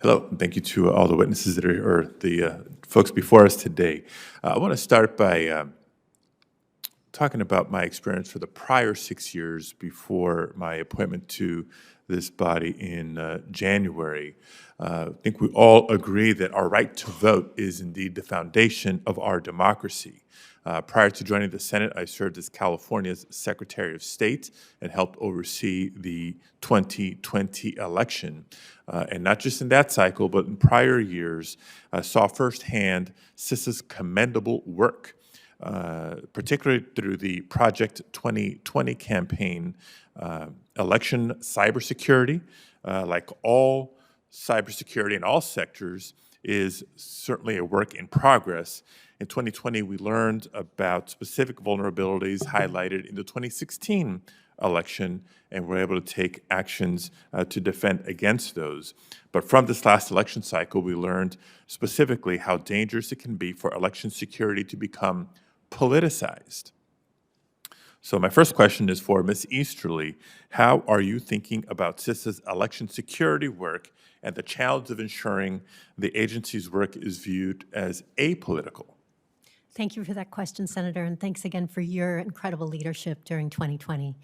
Hello, and thank you to all the witnesses that are, or the folks before us today. I want to start by talking about my experience for the prior 6 years before my appointment to this body in January. I think we all agree that our right to vote is indeed the foundation of our democracy. Prior to joining the Senate, I served as California's Secretary of State and helped oversee the 2020 election. And not just in that cycle, but in prior years, I saw firsthand CISA's commendable work, particularly through the Project 2020 campaign. Election cybersecurity, like all cybersecurity in all sectors, is certainly a work in progress. In 2020, we learned about specific vulnerabilities highlighted in the 2016 election, and were able to take actions to defend against those. But from this last election cycle, we learned specifically how dangerous it can be for election security to become politicized. So my first question is for Ms. Easterly. How are you thinking about CISA's election security work and the challenge of ensuring the agency's work is viewed as apolitical? Thank you for that question, Senator, and thanks again for your incredible leadership during 2020.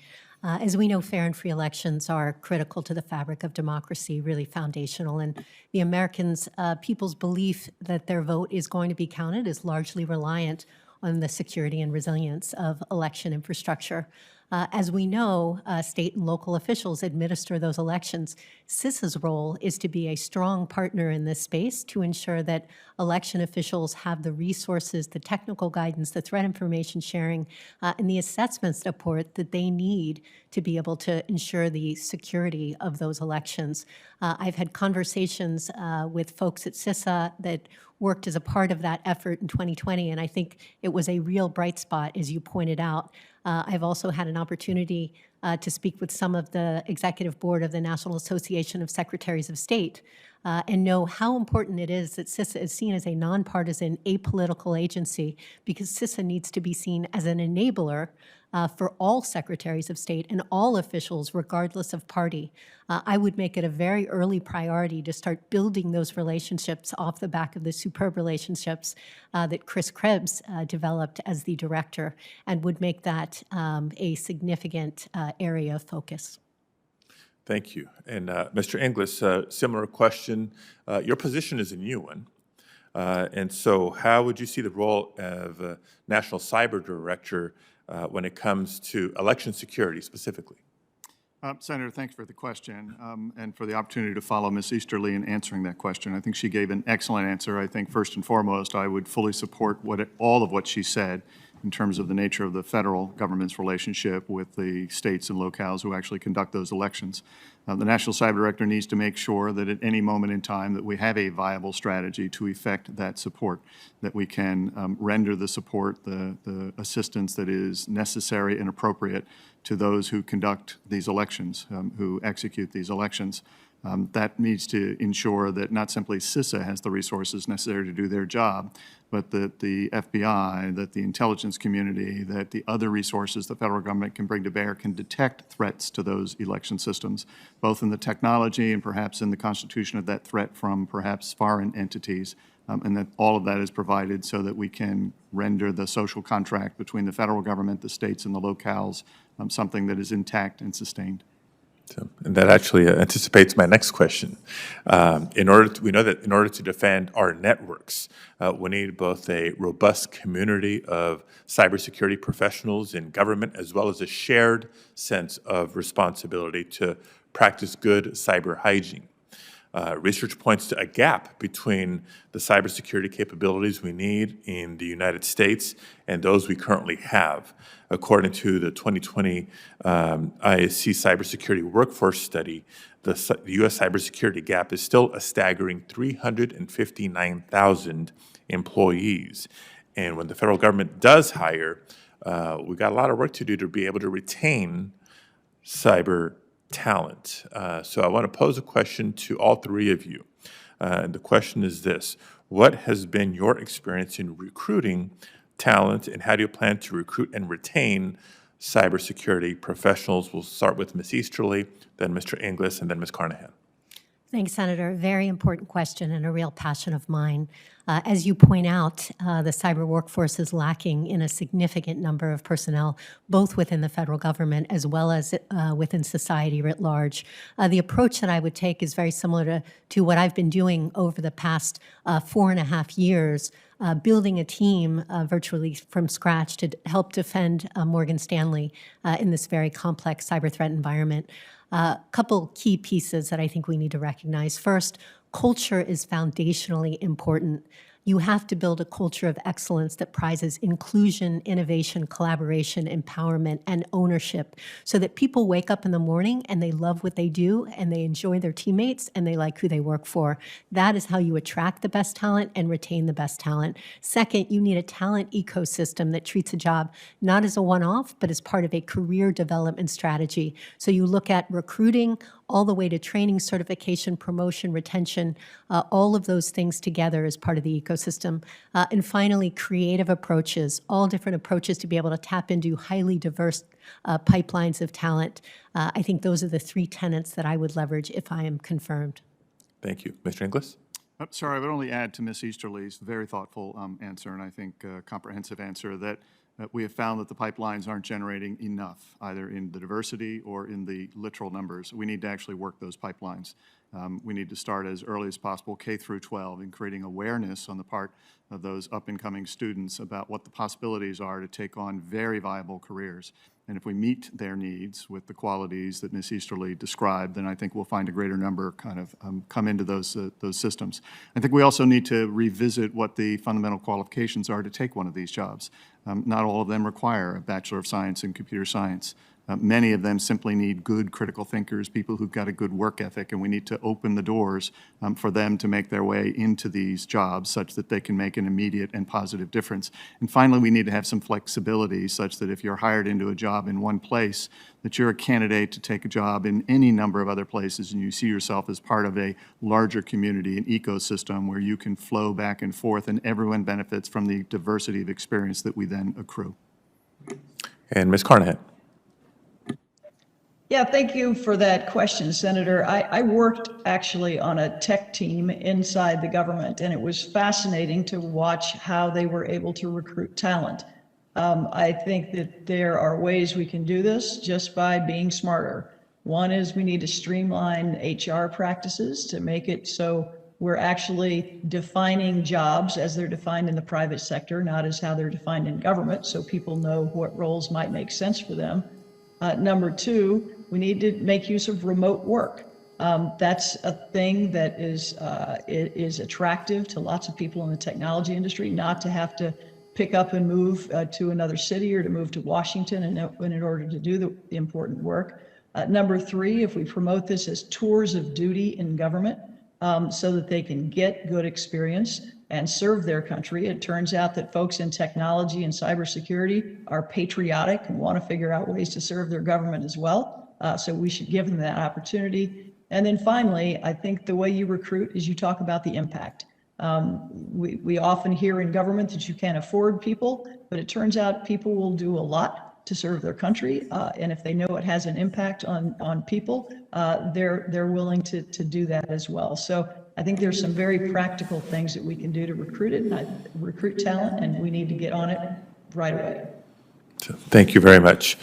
As we know, fair and free elections are critical to the fabric of democracy, really foundational, and the Americans' people's belief that their vote is going to be counted is largely reliant on the security and resilience of election infrastructure. As we know, state and local officials administer those elections. CISA's role is to be a strong partner in this space to ensure that election officials have the resources, the technical guidance, the threat information sharing, and the assessment support that they need to be able to ensure the security of those elections. I've had conversations with folks at CISA that worked as a part of that effort in 2020, and I think it was a real bright spot, as you pointed out. I've also had an opportunity to speak with some of the executive board of the National Association of Secretaries of State and know how important it is that CISA is seen as a nonpartisan, apolitical agency, because CISA needs to be seen as an enabler for all secretaries of state and all officials, regardless of party. I would make it a very early priority to start building those relationships off the back of the superb relationships that Chris Krebs developed as the director, and would make that a significant area of focus. Thank you. And Mr. Inglis, similar question. Your position is a new one. And so how would you see the role of National Cyber Director when it comes to election security specifically? Senator, thanks for the question and for the opportunity to follow Ms. Easterly in answering that question. I think she gave an excellent answer. I think first and foremost, I would fully support all of what she said in terms of the nature of the federal government's relationship with the states and locales who actually conduct those elections. The National Cyber Director needs to make sure that at any moment in time that we have a viable strategy to effect that support, that we can render the support, the assistance that is necessary and appropriate to those who conduct these elections, who execute these elections. That needs to ensure that not simply CISA has the resources necessary to do their job, but that the FBI, that the intelligence community, that the other resources the federal government can bring to bear can detect threats to those election systems, both in the technology and perhaps in the constitution of that threat from perhaps foreign entities, and that all of that is provided so that we can render the social contract between the federal government, the states, and the locales something that is intact and sustained. So, and that actually anticipates my next question. We know that in order to defend our networks, we need both a robust community of cybersecurity professionals in government, as well as a shared sense of responsibility to practice good cyber hygiene. Research points to a gap between the cybersecurity capabilities we need in the United States and those we currently have. According to the 2020 ISC Cybersecurity Workforce Study, the U.S. cybersecurity gap is still a staggering 359,000 employees. And when the federal government does hire, we've got a lot of work to do to be able to retain cyber talent. So I want to pose a question to all three of you. And the question is this: what has been your experience in recruiting talent, and how do you plan to recruit and retain cybersecurity professionals? We'll start with Ms. Easterly, then Mr. Inglis, and then Ms. Carnahan. Thanks, Senator. Very important question and a real passion of mine. As you point out, the cyber workforce is lacking in a significant number of personnel, both within the federal government as well as within society writ large. The approach that I would take is very similar to what I've been doing over the past 4.5 years, building a team virtually from scratch to help defend Morgan Stanley in this very complex cyber threat environment. A couple key pieces that I think we need to recognize. First, culture is foundationally important. You have to build a culture of excellence that prizes inclusion, innovation, collaboration, empowerment, and ownership so that people wake up in the morning and they love what they do and they enjoy their teammates and they like who they work for. That is how you attract the best talent and retain the best talent. Second, you need a talent ecosystem that treats a job not as a one-off, but as part of a career development strategy. So you look at recruiting, all the way to training, certification, promotion, retention, all of those things together as part of the ecosystem. And finally, creative approaches, all different approaches to be able to tap into highly diverse pipelines of talent. I think those are the 3 tenets that I would leverage if I am confirmed. Thank you. Mr. Inglis? Sorry, I would only add to Ms. Easterly's very thoughtful answer, and I think comprehensive answer, that we have found that the pipelines aren't generating enough, either in the diversity or in the literal numbers. We need to actually work those pipelines. We need to start as early as possible, K through 12, in creating awareness on the part of those up-and-coming students about what the possibilities are to take on very viable careers. And if we meet their needs with the qualities that Ms. Easterly described, then I think we'll find a greater number kind of come into those systems. I think we also need to revisit what the fundamental qualifications are to take one of these jobs. Not all of them require a Bachelor of Science in Computer Science. Many of them simply need good critical thinkers, people who've got a good work ethic, and we need to open the doors for them to make their way into these jobs such that they can make an immediate and positive difference. And finally, we need to have some flexibility such that if you're hired into a job in one place, that you're a candidate to take a job in any number of other places, and you see yourself as part of a larger community, an ecosystem where you can flow back and forth, and everyone benefits from the diversity of experience that we then accrue. And Ms. Carnahan? Yeah, thank you for that question, Senator. I worked actually on a tech team inside the government, and it was fascinating to watch how they were able to recruit talent. I think that there are ways we can do this just by being smarter. One is we need to streamline HR practices to make it so we're actually defining jobs as they're defined in the private sector, not as how they're defined in government, so people know what roles might make sense for them. Number 2, we need to make use of remote work. That's a thing that is attractive to lots of people in the technology industry, not to have to pick up and move to another city or to move to Washington in order to do the important work. Number 3, if we promote this as tours of duty in government so that they can get good experience and serve their country. It turns out that folks in technology and cybersecurity are patriotic and want to figure out ways to serve their government as well. So we should give them that opportunity. And then finally, I think the way you recruit is you talk about the impact. We often hear in government that you can't afford people, but it turns out people will do a lot to serve their country. And if they know it has an impact on people, they're willing to do that as well. So I think there's some very practical things that we can do to recruit talent, and we need to get on it right away. Thank you very much.